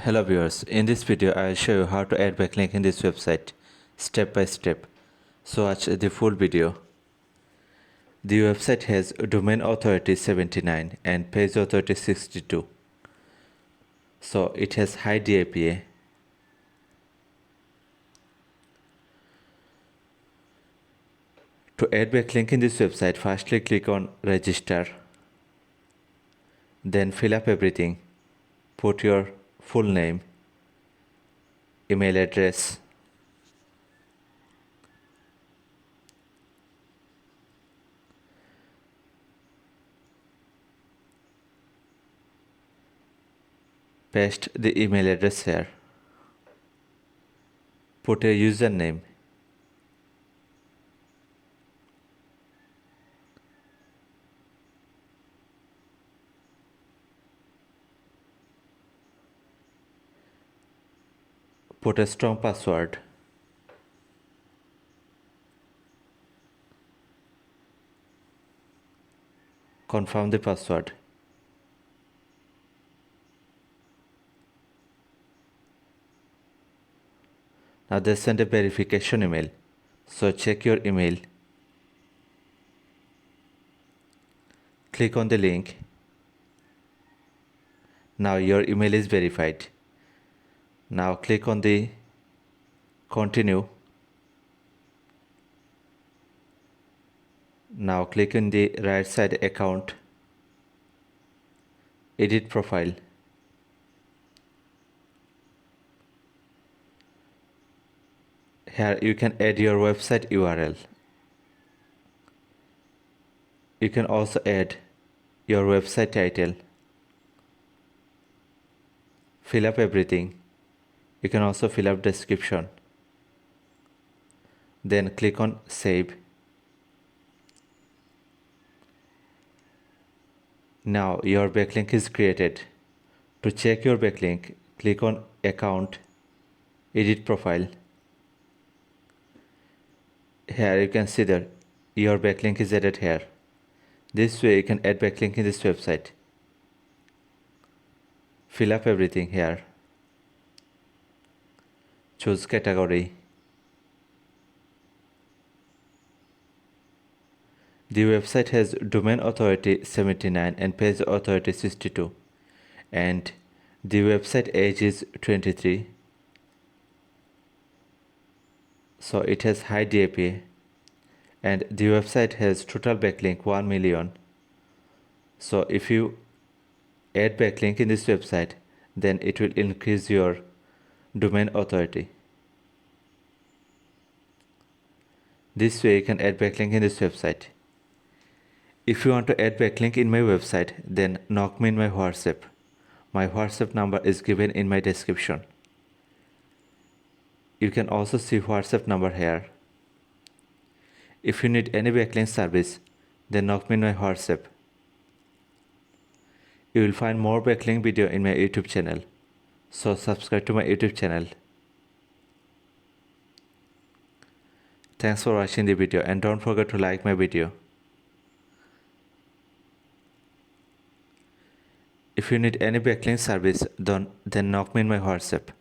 Hello viewers, in this video I will show you how to add backlink in this website step by step. So watch the full video. The website has domain authority 79 and page authority 62. So it has high DAPA. To add backlink in this website, firstly click on register. Then fill up everything. Put your full name, email address, paste the email address here, put a username, put a strong password, confirm the password. Now they send a verification email, so check your email. Click on the link. Now your email is verified. Now click on the continue. Now click on the right side account, edit profile. Here you can add your website URL. You can also add your website title. Fill up everything. You can also fill up description. Then click on save. Now your backlink is created. To check your backlink, click on account, edit profile. Here you can see that your backlink is added here. This way you can add backlink in this website. Fill up everything here. Choose category. The website has domain authority 79 and page authority 62, and the website age is 23. So it has high DAPA, and the website has total backlink 1 million. So if you add backlink in this website, then it will increase your domain authority. This way you can add backlink in this website. If you want to add backlink in my website, then knock me in my WhatsApp. My WhatsApp number is given in my description. You can also see WhatsApp number here. If you need any backlink service, then knock me in my WhatsApp. You will find more backlink video in my YouTube channel. So subscribe to my YouTube channel. Thanks for watching the video, and don't forget to like my video. If you need any backlink service, then knock me in my WhatsApp.